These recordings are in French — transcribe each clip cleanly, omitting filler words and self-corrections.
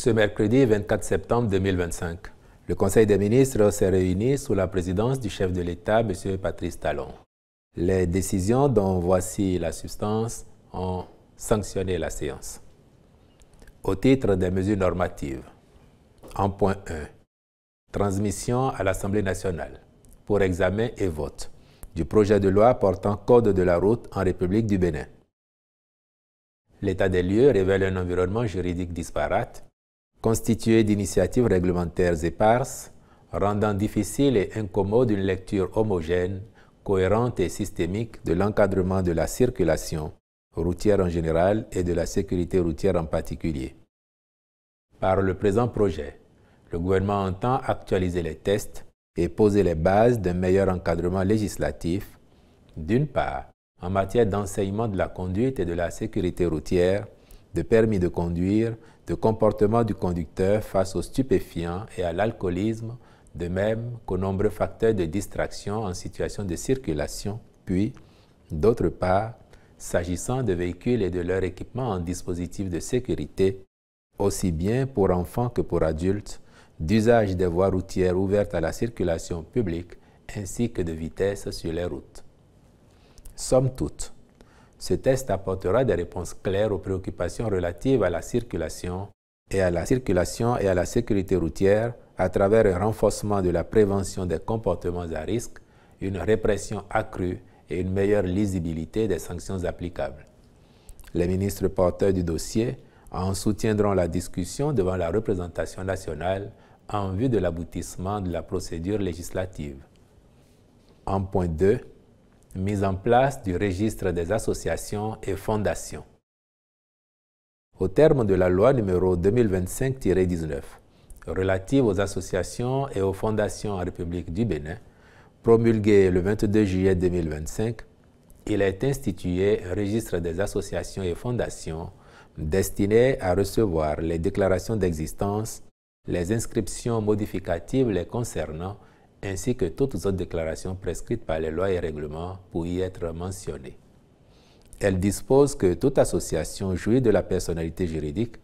Ce mercredi 24 septembre 2025, le Conseil des ministres s'est réuni sous la présidence du chef de l'État, M. Patrice Talon. Les décisions dont voici la substance ont sanctionné la séance. Au titre des mesures normatives, en point 1, transmission à l'Assemblée nationale pour examen et vote du projet de loi portant Code de la route en République du Bénin. L'état des lieux révèle un environnement juridique disparate, constitué d'initiatives réglementaires éparses, rendant difficile et incommode une lecture homogène, cohérente et systémique de l'encadrement de la circulation routière en général et de la sécurité routière en particulier. Par le présent projet, le gouvernement entend actualiser les tests et poser les bases d'un meilleur encadrement législatif, d'une part, en matière d'enseignement de la conduite et de la sécurité routière, de permis de conduire, de comportement du conducteur face aux stupéfiants et à l'alcoolisme, de même qu'aux nombreux facteurs de distraction en situation de circulation, puis, d'autre part, s'agissant de véhicules et de leur équipement en dispositifs de sécurité, aussi bien pour enfants que pour adultes, d'usage des voies routières ouvertes à la circulation publique ainsi que de vitesse sur les routes. Somme toute, ce test apportera des réponses claires aux préoccupations relatives à la circulation et à la sécurité routière à travers un renforcement de la prévention des comportements à risque, une répression accrue et une meilleure lisibilité des sanctions applicables. Les ministres porteurs du dossier en soutiendront la discussion devant la représentation nationale en vue de l'aboutissement de la procédure législative. En point 2, mise en place du registre des associations et fondations. Au terme de la loi numéro 2025-19 relative aux associations et aux fondations en République du Bénin, promulguée le 22 juillet 2025, il est institué un registre des associations et fondations destiné à recevoir les déclarations d'existence, les inscriptions modificatives les concernant, ainsi que toutes autres déclarations prescrites par les lois et règlements pour y être mentionnées. Elle dispose que toute association jouit de la personnalité juridique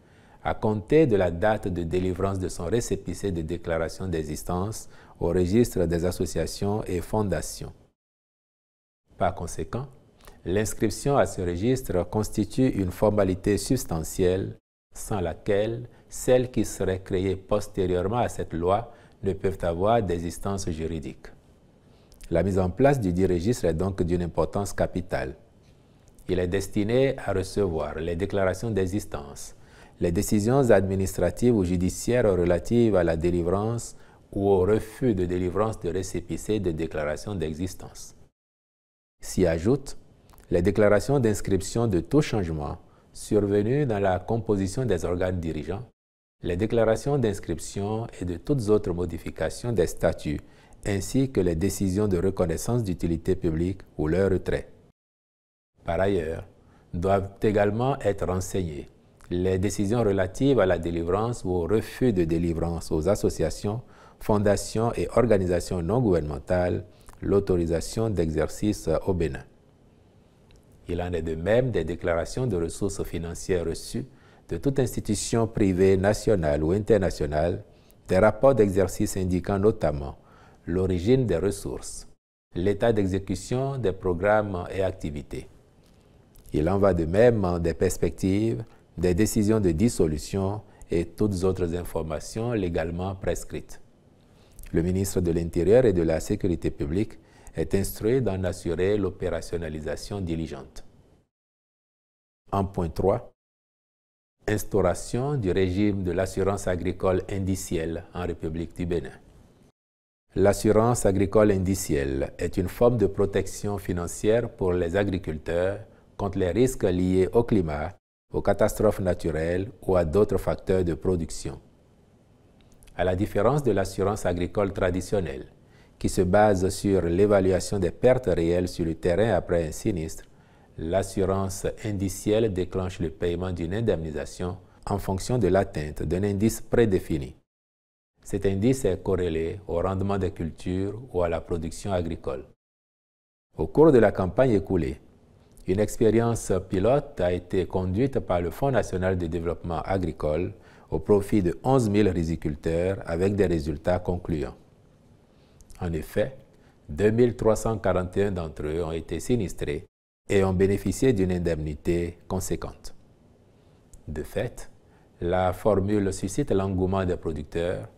à compter de la date de délivrance de son récépissé de déclaration d'existence au registre des associations et fondations. Par conséquent, l'inscription à ce registre constitue une formalité substantielle sans laquelle celles qui seraient créées postérieurement à cette loi ne peuvent avoir d'existence juridique. La mise en place du dit registre est donc d'une importance capitale. Il est destiné à recevoir les déclarations d'existence, les décisions administratives ou judiciaires relatives à la délivrance ou au refus de délivrance de récépissé de déclaration d'existence. S'y ajoutent les déclarations d'inscription de tout changement survenu dans la composition des organes dirigeants, les déclarations d'inscription et de toutes autres modifications des statuts, ainsi que les décisions de reconnaissance d'utilité publique ou leur retrait. Par ailleurs, doivent également être renseignées les décisions relatives à la délivrance ou au refus de délivrance aux associations, fondations et organisations non gouvernementales, l'autorisation d'exercice au Bénin. Il en est de même des déclarations de ressources financières reçues de toute institution privée nationale ou internationale, des rapports d'exercice indiquant notamment l'origine des ressources, l'état d'exécution des programmes et activités. Il en va de même des perspectives, des décisions de dissolution et toutes autres informations légalement prescrites. Le ministre de l'Intérieur et de la Sécurité publique est instruit d'en assurer l'opérationnalisation diligente. En point 3, instauration du régime de l'assurance agricole indicielle en République du Bénin. L'assurance agricole indicielle est une forme de protection financière pour les agriculteurs contre les risques liés au climat, aux catastrophes naturelles ou à d'autres facteurs de production. À la différence de l'assurance agricole traditionnelle, qui se base sur l'évaluation des pertes réelles sur le terrain après un sinistre, l'assurance indicielle déclenche le paiement d'une indemnisation en fonction de l'atteinte d'un indice prédéfini. Cet indice est corrélé au rendement des cultures ou à la production agricole. Au cours de la campagne écoulée, une expérience pilote a été conduite par le Fonds national de développement agricole au profit de 11 000 riziculteurs avec des résultats concluants. En effet, 2341 d'entre eux ont été sinistrés et ont bénéficié d'une indemnité conséquente. De fait, la formule suscite l'engouement des producteurs,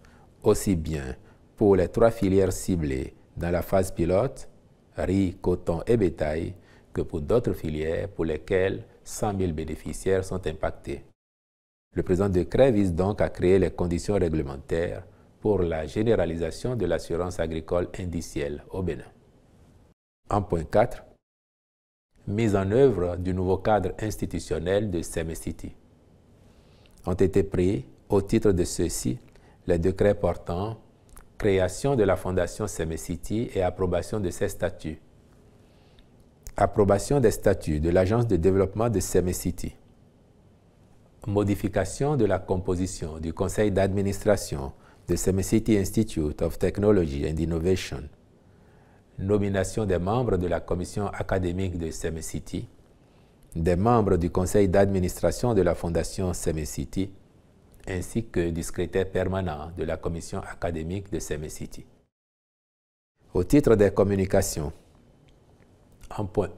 aussi bien pour les 3 filières ciblées dans la phase pilote, riz, coton et bétail, que pour d'autres filières pour lesquelles 100 000 bénéficiaires sont impactés. Le présent décret vise donc à créer les conditions réglementaires pour la généralisation de l'assurance agricole indicielle au Bénin. En point 4, mise en œuvre du nouveau cadre institutionnel de Semesiti. Ont été pris, au titre de ceux-ci, les décrets portant création de la Fondation Semesiti et approbation de ses statuts. Approbation des statuts de l'Agence de développement de Semesiti. Modification de la composition du conseil d'administration de Semesiti Institute of Technology and Innovation. Nomination des membres de la commission académique de Semesiti, des membres du conseil d'administration de la Fondation Semesiti, ainsi que du secrétaire permanent de la commission académique de Semesiti. Au titre des communications, en point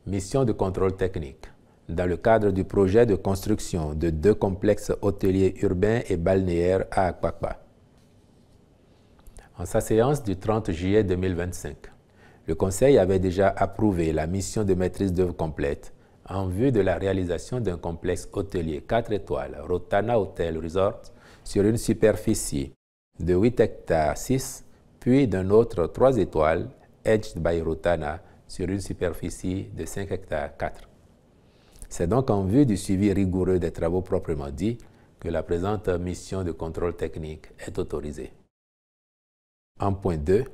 1, mission de contrôle technique, dans le cadre du projet de construction de 2 complexes hôteliers urbains et balnéaires à Akpakpa. En sa séance du 30 juillet 2025, le Conseil avait déjà approuvé la mission de maîtrise d'œuvre complète en vue de la réalisation d'un complexe hôtelier 4 étoiles, Rotana Hotel Resort, sur une superficie de 8 hectares 6, puis d'un autre 3 étoiles, Edged by Rotana, sur une superficie de 5 hectares 4. C'est donc en vue du suivi rigoureux des travaux proprement dits que la présente mission de contrôle technique est autorisée. En point 2,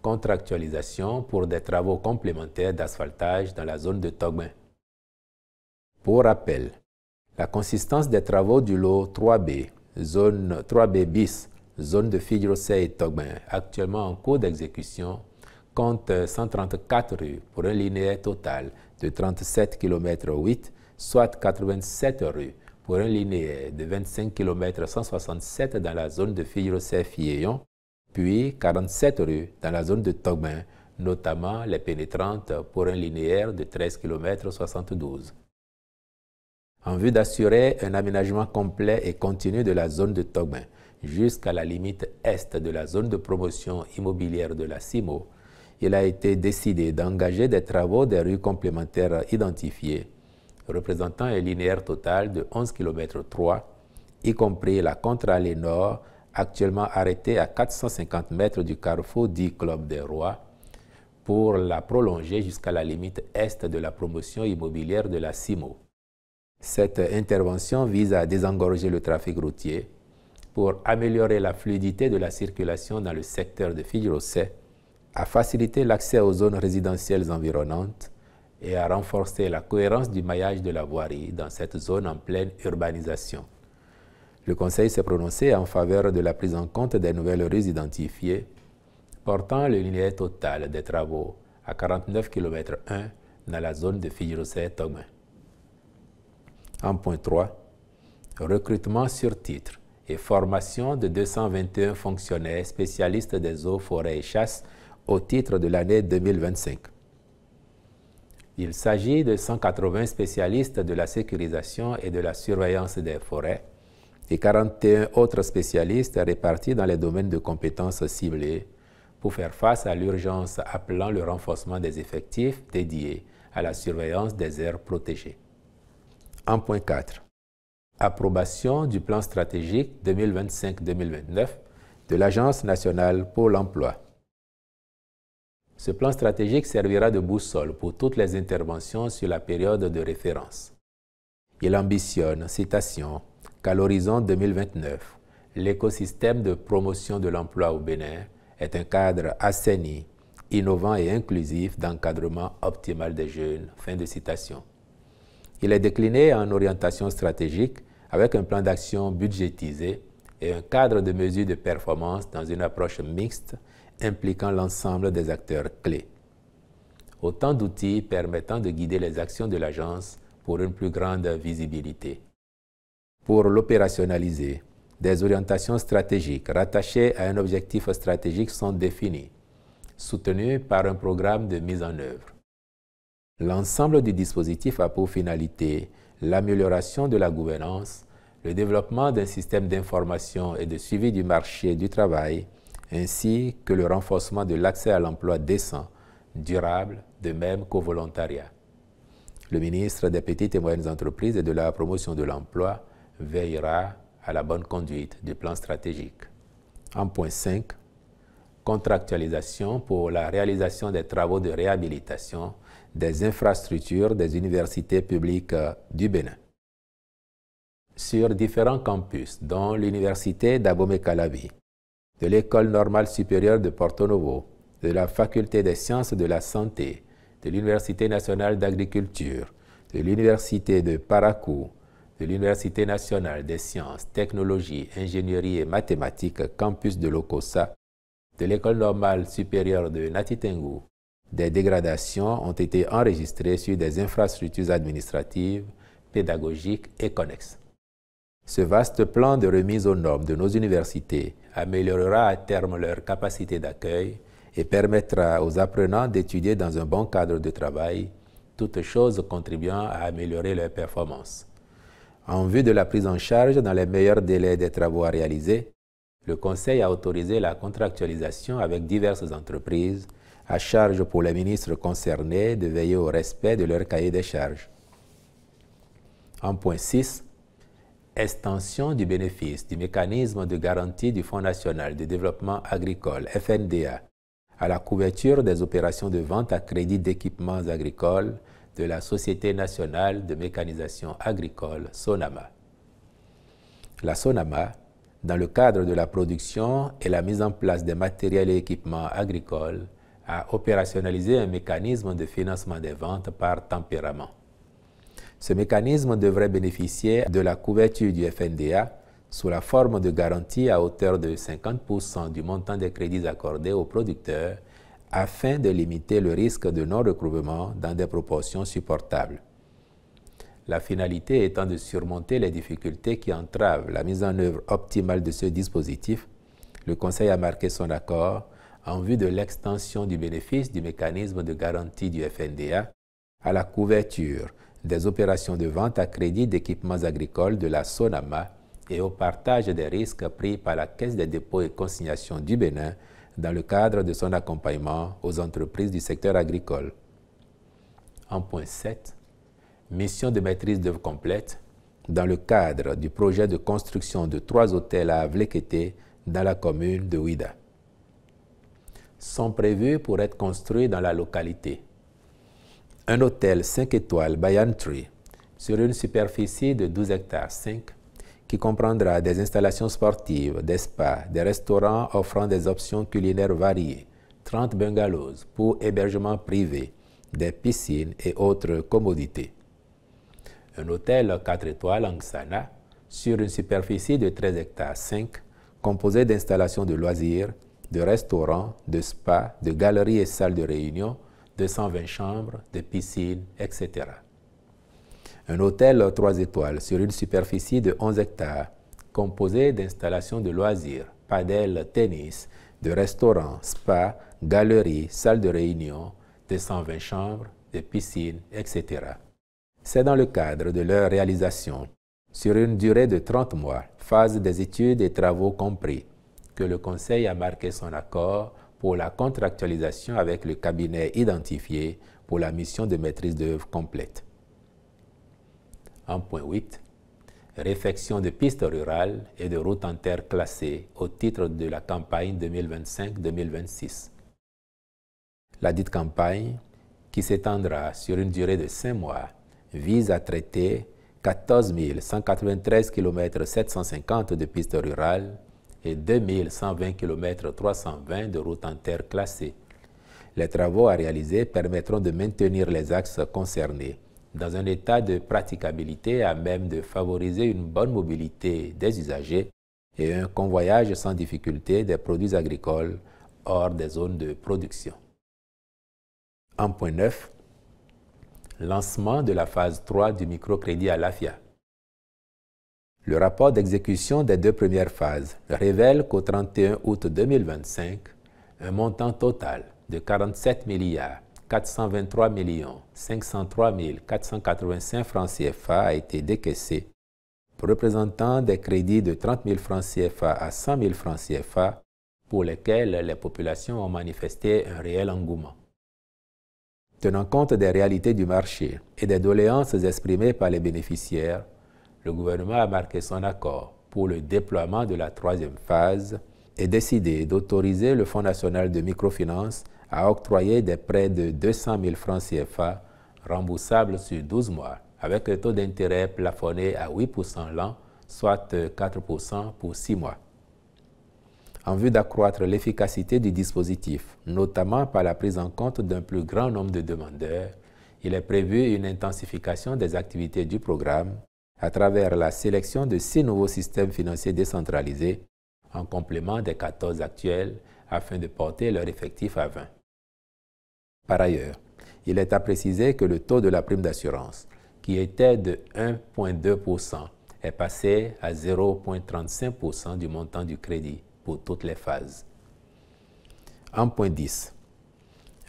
contractualisation pour des travaux complémentaires d'asphaltage dans la zone de Togben. Pour rappel, la consistance des travaux du lot 3B, zone 3B bis, zone de Fidjrosé et Togben, actuellement en cours d'exécution, compte 134 rues pour un linéaire total de 37 km 8, soit 87 rues pour un linéaire de 25 km 167 dans la zone de Fidjrosé-Fieyon, puis 47 rues dans la zone de Togben, notamment les pénétrantes pour un linéaire de 13 km 72. En vue d'assurer un aménagement complet et continu de la zone de Togben jusqu'à la limite est de la zone de promotion immobilière de la CIMO, il a été décidé d'engager des travaux des rues complémentaires identifiées, représentant un linéaire total de 11 km 3, y compris la contre-allée nord, actuellement arrêtée à 450 mètres du carrefour dit Club des Rois, pour la prolonger jusqu'à la limite est de la promotion immobilière de la CIMO. Cette intervention vise à désengorger le trafic routier pour améliorer la fluidité de la circulation dans le secteur de Fidjrosé, à faciliter l'accès aux zones résidentielles environnantes et à renforcer la cohérence du maillage de la voirie dans cette zone en pleine urbanisation. Le Conseil s'est prononcé en faveur de la prise en compte des nouvelles rues identifiées, portant le linéaire total des travaux à 49 km 1 dans la zone de Fidjrosé-Togben. En point 3, recrutement sur titre et formation de 221 fonctionnaires spécialistes des eaux, forêts et chasses au titre de l'année 2025. Il s'agit de 180 spécialistes de la sécurisation et de la surveillance des forêts et 41 autres spécialistes répartis dans les domaines de compétences ciblés pour faire face à l'urgence appelant le renforcement des effectifs dédiés à la surveillance des aires protégées. En point 4, approbation du plan stratégique 2025-2029 de l'Agence nationale pour l'emploi. Ce plan stratégique servira de boussole pour toutes les interventions sur la période de référence. Il ambitionne, citation, qu'à l'horizon 2029, l'écosystème de promotion de l'emploi au Bénin est un cadre assaini, innovant et inclusif d'encadrement optimal des jeunes. Fin de citation. Il est décliné en orientation stratégique avec un plan d'action budgétisé et un cadre de mesures de performance dans une approche mixte impliquant l'ensemble des acteurs clés. Autant d'outils permettant de guider les actions de l'agence pour une plus grande visibilité. Pour l'opérationnaliser, des orientations stratégiques rattachées à un objectif stratégique sont définies, soutenues par un programme de mise en œuvre. L'ensemble du dispositif a pour finalité l'amélioration de la gouvernance, le développement d'un système d'information et de suivi du marché du travail, ainsi que le renforcement de l'accès à l'emploi décent, durable, de même qu'au volontariat. Le ministre des Petites et Moyennes Entreprises et de la Promotion de l'Emploi veillera à la bonne conduite du plan stratégique. En point 5, contractualisation pour la réalisation des travaux de réhabilitation des infrastructures des universités publiques du Bénin. Sur différents campus, dont l'université d'Abomey-Calavi, de l'École normale supérieure de Porto Novo, de la Faculté des sciences de la santé, de l'Université nationale d'agriculture, de l'Université de Parakou, de l'Université nationale des sciences, technologies, ingénierie et mathématiques, campus de Lokossa, de l'École normale supérieure de Natitengu, des dégradations ont été enregistrées sur des infrastructures administratives, pédagogiques et connexes. Ce vaste plan de remise aux normes de nos universités améliorera à terme leur capacité d'accueil et permettra aux apprenants d'étudier dans un bon cadre de travail, toutes choses contribuant à améliorer leurs performances. En vue de la prise en charge dans les meilleurs délais des travaux à réaliser, le Conseil a autorisé la contractualisation avec diverses entreprises, à charge pour les ministres concernés de veiller au respect de leur cahier des charges. En point 6, extension du bénéfice du mécanisme de garantie du Fonds national de développement agricole, FNDA, à la couverture des opérations de vente à crédit d'équipements agricoles de la Société nationale de mécanisation agricole, SONAMA. La SONAMA, dans le cadre de la production et la mise en place des matériels et équipements agricoles, a opérationnalisé un mécanisme de financement des ventes par tempérament. Ce mécanisme devrait bénéficier de la couverture du FNDA sous la forme de garantie à hauteur de 50% du montant des crédits accordés aux producteurs afin de limiter le risque de non-recouvrement dans des proportions supportables. La finalité étant de surmonter les difficultés qui entravent la mise en œuvre optimale de ce dispositif, le Conseil a marqué son accord en vue de l'extension du bénéfice du mécanisme de garantie du FNDA à la couverture des opérations de vente à crédit d'équipements agricoles de la SONAMA et au partage des risques pris par la Caisse des dépôts et consignations du Bénin dans le cadre de son accompagnement aux entreprises du secteur agricole. En point 7, mission de maîtrise d'œuvre complète dans le cadre du projet de construction de 3 hôtels à Avlekete dans la commune de Ouida. Sont prévus pour être construits dans la localité un hôtel 5 étoiles Bayan Tree sur une superficie de 12 hectares 5 qui comprendra des installations sportives, des spas, des restaurants offrant des options culinaires variées, 30 bungalows pour hébergement privé, des piscines et autres commodités. Un hôtel 4 étoiles Angsana sur une superficie de 13 hectares 5 composé d'installations de loisirs, de restaurants, de spas, de galeries et salles de réunion, 220 chambres, de piscines, etc. Un hôtel 3 étoiles sur une superficie de 11 hectares, composé d'installations de loisirs, padel, tennis, de restaurants, spas, galeries, salles de réunion, 220 chambres, de piscines, etc. C'est dans le cadre de leur réalisation, sur une durée de 30 mois, phase des études et travaux compris, que le Conseil a marqué son accord pour la contractualisation avec le cabinet identifié pour la mission de maîtrise d'œuvre complète. En point 8, réfection de pistes rurales et de routes en terre classées au titre de la campagne 2025-2026. La dite campagne, qui s'étendra sur une durée de 5 mois, vise à traiter 14 193 km 750 de pistes rurales et 2 120 km 320 de routes en terre classées. Les travaux à réaliser permettront de maintenir les axes concernés dans un état de praticabilité à même de favoriser une bonne mobilité des usagers et un convoyage sans difficulté des produits agricoles hors des zones de production. En point 9, lancement de la phase 3 du microcrédit à l'AFIA. Le rapport d'exécution des 2 premières phases révèle qu'au 31 août 2025, un montant total de 47 423 503 485 francs CFA a été décaissé, représentant des crédits de 30 000 francs CFA à 100 000 francs CFA pour lesquels les populations ont manifesté un réel engouement. Tenant compte des réalités du marché et des doléances exprimées par les bénéficiaires, le gouvernement a marqué son accord pour le déploiement de la 3e phase et décidé d'autoriser le Fonds national de microfinance à octroyer des prêts de 200 000 francs CFA remboursables sur 12 mois avec un taux d'intérêt plafonné à 8% l'an, soit 4% pour 6 mois. En vue d'accroître l'efficacité du dispositif, notamment par la prise en compte d'un plus grand nombre de demandeurs, il est prévu une intensification des activités du programme à travers la sélection de 6 nouveaux systèmes financiers décentralisés en complément des 14 actuels afin de porter leur effectif à 20. Par ailleurs, il est à préciser que le taux de la prime d'assurance, qui était de 1,2%, est passé à 0,35% du montant du crédit pour toutes les phases. 1.10.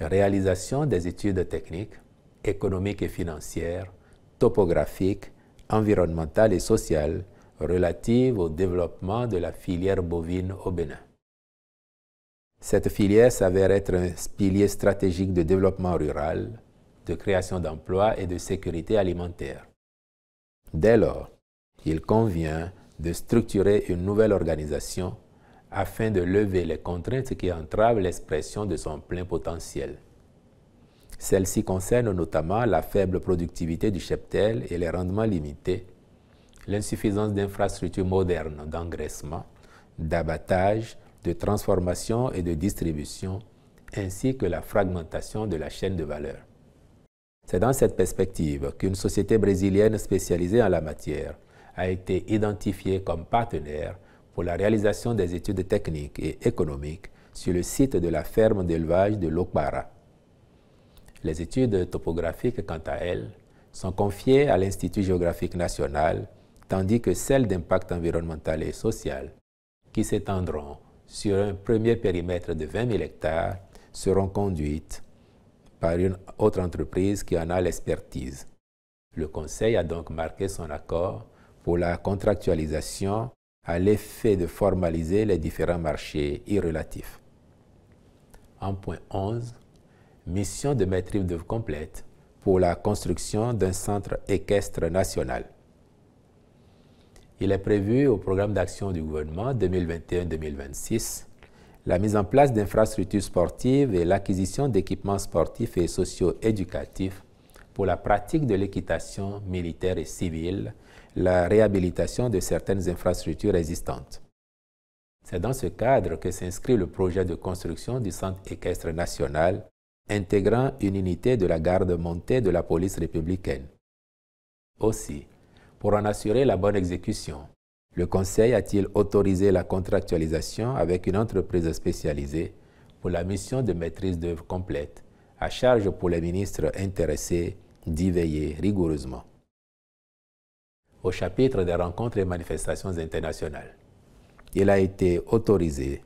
Réalisation des études techniques, économiques et financières, topographiques, environnementales et sociales relatives au développement de la filière bovine au Bénin. Cette filière s'avère être un pilier stratégique de développement rural, de création d'emplois et de sécurité alimentaire. Dès lors, il convient de structurer une nouvelle organisation afin de lever les contraintes qui entravent l'expression de son plein potentiel. Celles-ci concernent notamment la faible productivité du cheptel et les rendements limités, l'insuffisance d'infrastructures modernes d'engraissement, d'abattage, de transformation et de distribution, ainsi que la fragmentation de la chaîne de valeur. C'est dans cette perspective qu'une société brésilienne spécialisée en la matière a été identifiée comme partenaire pour la réalisation des études techniques et économiques sur le site de la ferme d'élevage de Lokbara. Les études topographiques, quant à elles, sont confiées à l'Institut géographique national, tandis que celles d'impact environnemental et social, qui s'étendront sur un premier périmètre de 20 000 hectares, seront conduites par une autre entreprise qui en a l'expertise. Le Conseil a donc marqué son accord pour la contractualisation à l'effet de formaliser les différents marchés irrelatifs. En point 11, mission de maîtrise d'œuvre complète pour la construction d'un centre équestre national. Il est prévu au programme d'action du gouvernement 2021-2026 la mise en place d'infrastructures sportives et l'acquisition d'équipements sportifs et socio-éducatifs pour la pratique de l'équitation militaire et civile, la réhabilitation de certaines infrastructures existantes. C'est dans ce cadre que s'inscrit le projet de construction du centre équestre national intégrant une unité de la garde montée de la police républicaine. Aussi, pour en assurer la bonne exécution, le Conseil a-t-il autorisé la contractualisation avec une entreprise spécialisée pour la mission de maîtrise d'œuvre complète, à charge pour les ministres intéressés d'y veiller rigoureusement. Au chapitre des rencontres et manifestations internationales, il a été autorisé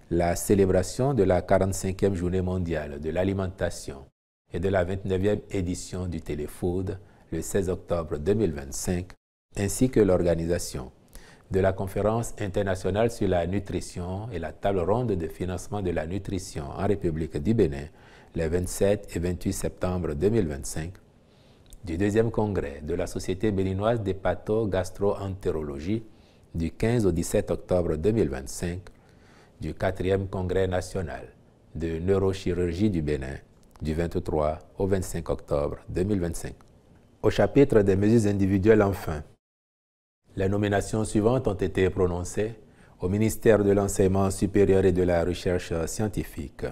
la célébration de la 45e journée mondiale de l'alimentation et de la 29e édition du Téléfood le 16 octobre 2025, ainsi que l'organisation de la conférence internationale sur la nutrition et la table ronde de financement de la nutrition en République du Bénin les 27 et 28 septembre 2025, du 2e congrès de la Société béninoise d'hépato-gastro-entérologie du 15 au 17 octobre 2025, du 4e congrès national de neurochirurgie du Bénin du 23 au 25 octobre 2025. Au chapitre des mesures individuelles enfin, les nominations suivantes ont été prononcées au ministère de l'Enseignement supérieur et de la Recherche scientifique.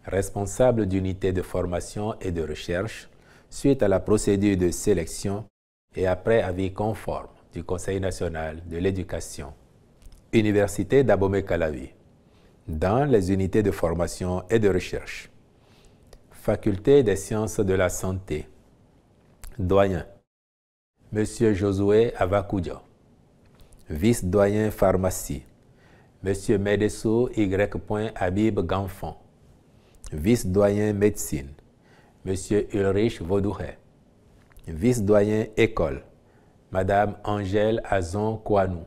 Responsable d'unité de formation et de recherche, suite à la procédure de sélection et après avis conforme du Conseil national de l'éducation. Université d'Abomey-Calavi, dans les unités de formation et de recherche. Faculté des sciences de la santé. Doyen, Monsieur Josué Avakoudia. Vice-doyen pharmacie, Monsieur Medessou Y. Habib Ganfon. Vice-doyen médecine, Monsieur Ulrich Vaudouret. Vice-doyen école, Madame Angèle Azon Kouanou.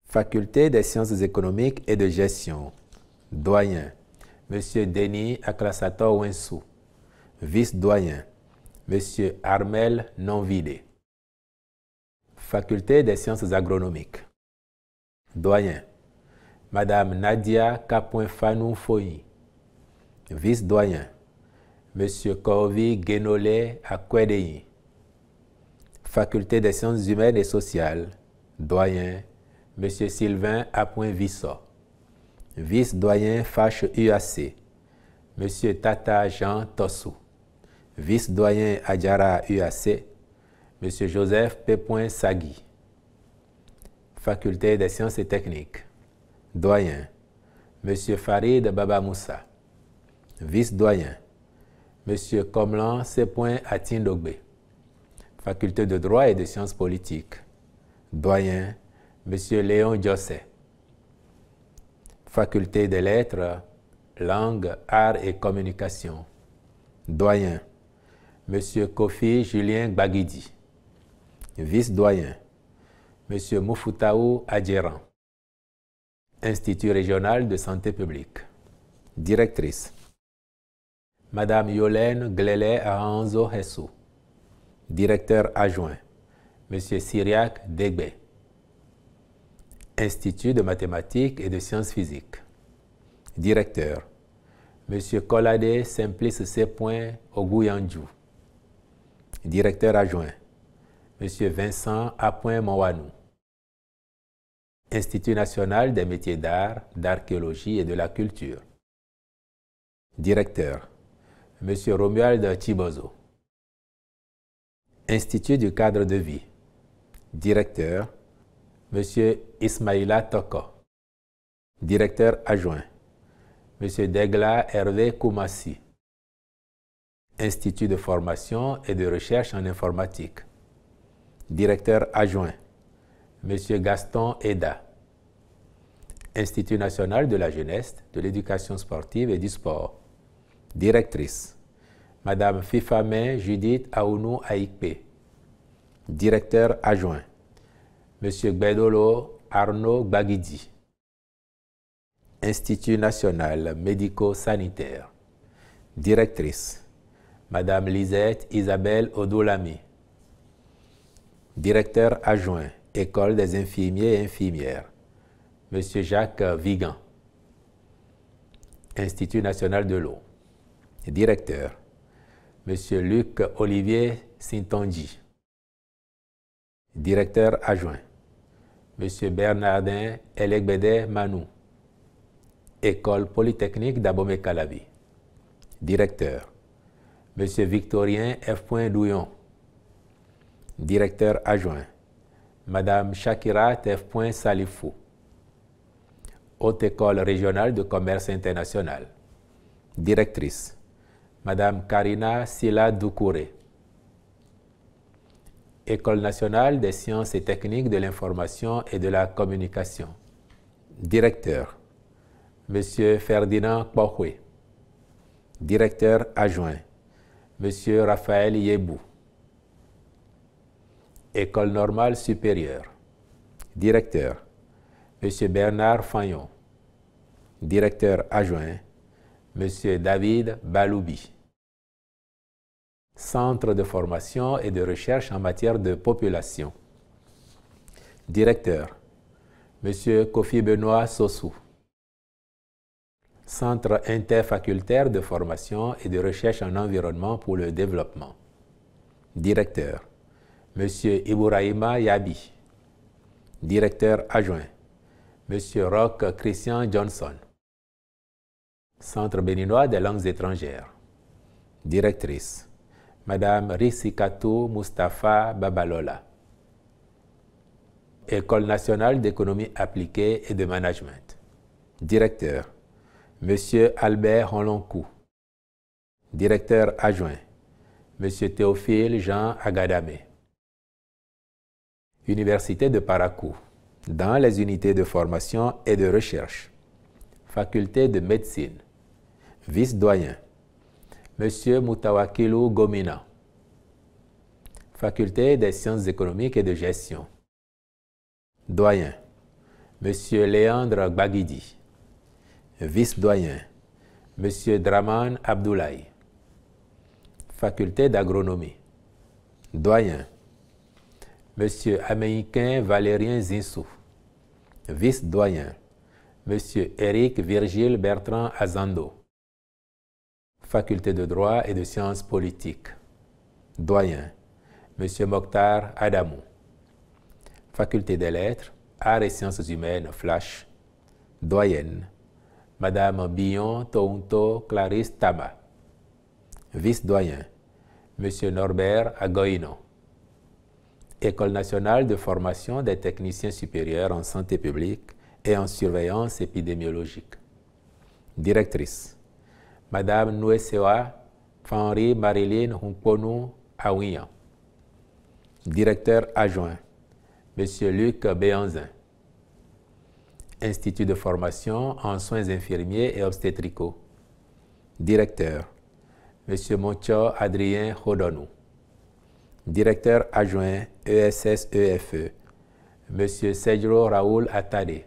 Faculté des sciences économiques et de gestion, doyen, Monsieur Denis Aklasator Wensou. Vice-doyen, Monsieur Armel Nonvide. Faculté des sciences agronomiques, doyen, Madame Nadia Kapoin-Fanou Foyi. Vice-doyen, Monsieur Corvi Guénolé Akwedei. Faculté des sciences humaines et sociales, doyen, Monsieur Sylvain Apoin-Vissot. Vice-doyen Fache UAC, Monsieur Tata Jean Tossou. Vice-doyen Adjara UAC, Monsieur Joseph P. Sagui. Faculté des sciences et techniques, doyen, Monsieur Farid Baba Moussa. Vice-doyen, Monsieur Komlan C. Atindogbe. Faculté de droit et de sciences politiques, doyen, Monsieur Léon Diosset. Faculté des lettres, langue, arts et communication, doyen, Monsieur Kofi Julien Bagidi. Vice-doyen, Monsieur Moufutaou Adjeran. Institut régional de santé publique, directrice, Madame Yolène Glélé Ahanzo Hessou. Directeur adjoint, Monsieur Syriac Degbe. Institut de mathématiques et de sciences physiques, directeur, Monsieur Kolade Simplice C. Ogouyanjou. Directeur adjoint, Monsieur Vincent A. Mowanou. Institut national des métiers d'art, d'archéologie et de la culture, directeur, Monsieur Romuald Chibozo. Institut du cadre de vie, directeur, Monsieur Ismaïla Toko. Directeur adjoint, Monsieur Degla Hervé Koumassi. Institut de formation et de recherche en informatique, directeur adjoint, Monsieur Gaston Eda. Institut national de la jeunesse, de l'éducation sportive et du sport, directrice, Madame Fifame Judith Aounou Aïkpe. Directeur adjoint, Monsieur Gbedolo Arnaud Bagidi. Institut national médico-sanitaire, directrice, Madame Lisette Isabelle Odolami. Directeur adjoint, École des infirmiers et infirmières, Monsieur Jacques Vigan. Institut national de l'eau, directeur, Monsieur Luc Olivier Sintonji. Directeur adjoint, Monsieur Bernardin Elegbede Manou. École polytechnique d'Abomey-Calavi. Directeur, Monsieur Victorien F. Douillon. Directeur adjoint, Madame Shakirat F. Salifou. Haute École régionale de commerce international. Directrice, Madame Karina Sila Doukouré. École nationale des sciences et techniques de l'information et de la communication. Directeur, Monsieur Ferdinand Kpokwe. Directeur adjoint, Monsieur Raphaël Yebou. École normale supérieure. Directeur, Monsieur Bernard Fagnon. Directeur adjoint, Monsieur David Baloubi. Centre de formation et de recherche en matière de population. Directeur, Monsieur Kofi Benoît Sossou. Centre interfacultaire de formation et de recherche en environnement pour le développement. Directeur, Monsieur Ibouraïma Yabi. Directeur adjoint, Monsieur Roch Christian Johnson. Centre béninois des langues étrangères. Directrice, Madame Risikatou Mustapha Babalola. École nationale d'économie appliquée et de management. Directeur, Monsieur Albert Holonkou. Directeur adjoint, Monsieur Théophile Jean Agadame. Université de Parakou. dans les unités de formation et de recherche. Faculté de médecine. Vice-doyen, M. Moutawakilou Gomina. Faculté des sciences économiques et de gestion. Doyen, M. Léandre Gbagidi. Vice-doyen, M. Draman Abdoulaye. Faculté d'agronomie. Doyen, M. Américain Valérien Zinsou. Vice-doyen, M. Éric Virgile Bertrand Azando. Faculté de droit et de sciences politiques. Doyen, M. Mokhtar Adamou. Faculté des lettres, arts et sciences humaines, Flash. Doyenne, Madame Billon Tounto Clarisse Tama. Vice-doyen, M. Norbert Agoino. École nationale de formation des techniciens supérieurs en santé publique et en surveillance épidémiologique. Directrice, Madame Nouessewa Fanri Marilyn Hunkonu Aouian. Directeur adjoint, M. Luc Béanzin. Institut de formation en soins infirmiers et obstétricaux. Directeur, M. Moncho Adrien Hodonou. Directeur adjoint ESS-EFE, M. Sedro Raoul Atade.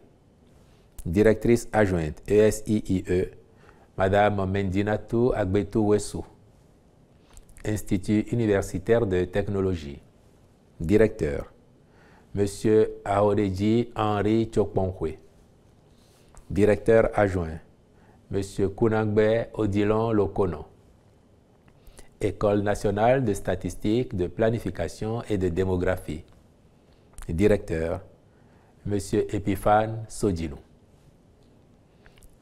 Directrice adjointe ESIIE, Madame Mendinatou Agbetou Wessou. Institut universitaire de technologie. Directeur, M. Aodeji Henri Chokponkwe. Directeur adjoint, M. Kounangbe Odilon Lokono. École nationale de statistique, de planification et de démographie. Directeur, M. Epiphane Sodjinou.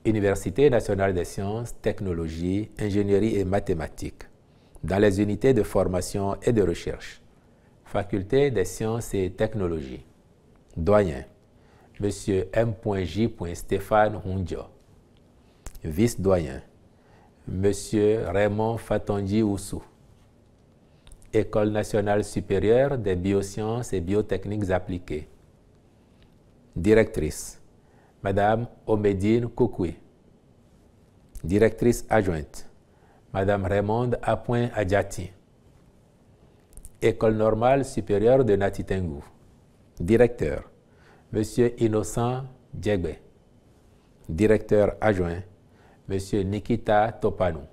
Université nationale des sciences, technologies, ingénierie et mathématiques, dans les unités de formation et de recherche. Faculté des sciences et technologies. Doyen, M. M.J. Stéphane Hundjo. Vice-doyen, M. Raymond Fatonji Oussou. École nationale supérieure des biosciences et biotechniques appliquées. Directrice, Madame Omedine Koukoui. Directrice adjointe, Madame Raymonde Apoin Adjati. École normale supérieure de Natitengou. Directeur, M. Innocent Djegbe. Directeur adjoint, M. Nikita Topanou.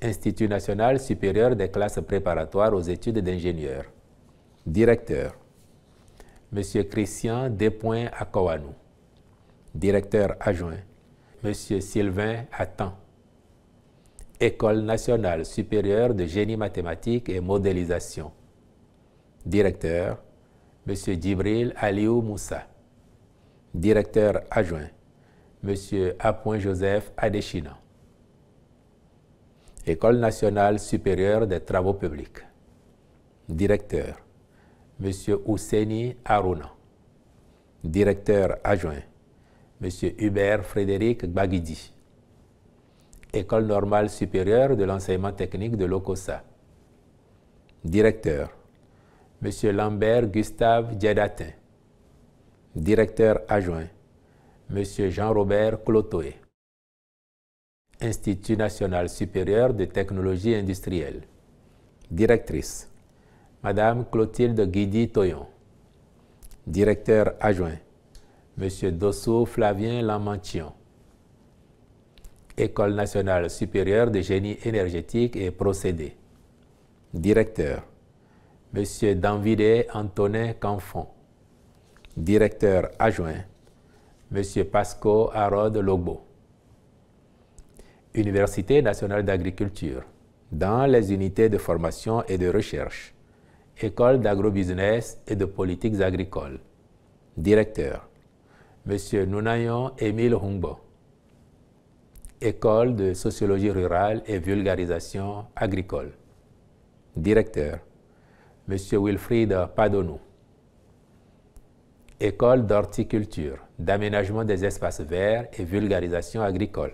Institut national supérieur des classes préparatoires aux études d'ingénieurs. Directeur, M. Christian Despoints Akowanou. Directeur adjoint, M. Sylvain Attan. École nationale supérieure de génie mathématique et modélisation. Directeur, M. Djibril Aliou Moussa. Directeur adjoint, M. Apoin Joseph Adeshina. École nationale supérieure des travaux publics. Directeur, M. Ousseni Aruna. Directeur adjoint, M. Hubert Frédéric Gbagidi. École normale supérieure de l'enseignement technique de l'OCOSA. Directeur, M. Lambert Gustave Djedatin. Directeur adjoint, M. Jean-Robert Clotoé. Institut national supérieur de technologie industrielle. Directrice, Madame Clotilde Guidi Toyon. Directeur adjoint, M. Dosso Flavien Lamantion. École nationale supérieure de génie énergétique et procédés. Directeur, M. Danvide Antonin Canfon. Directeur adjoint, M. Pasco Harod Logbo. Université nationale d'agriculture, dans les unités de formation et de recherche. École d'agrobusiness et de politiques agricoles. Directeur, M. Nounayon Émile Humbo. École de sociologie rurale et vulgarisation agricole. Directeur, M. Wilfried Padonou. École d'horticulture, d'aménagement des espaces verts et vulgarisation agricole.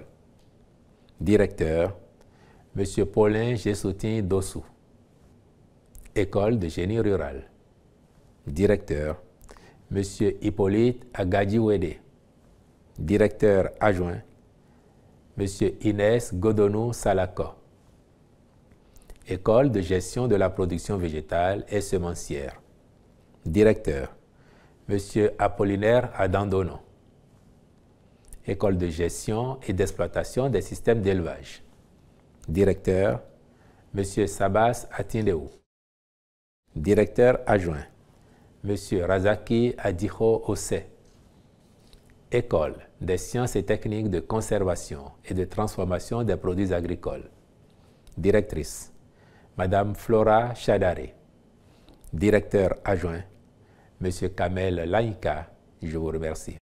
Directeur, M. Paulin Gessoutin Dossou. École de génie rural. Directeur, M. Hippolyte Agadjiwede. Directeur adjoint, M. Inès Godonou Salako. École de gestion de la production végétale et semencière. Directeur, M. Apollinaire Adandono. École de gestion et d'exploitation des systèmes d'élevage. Directeur, M. Sabas Atindeou. Directeur adjoint, M. Razaki Adiho Ose. École des sciences et techniques de conservation et de transformation des produits agricoles. Directrice, Madame Flora Chadare. Directeur adjoint, M. Kamel Laïka. Je vous remercie.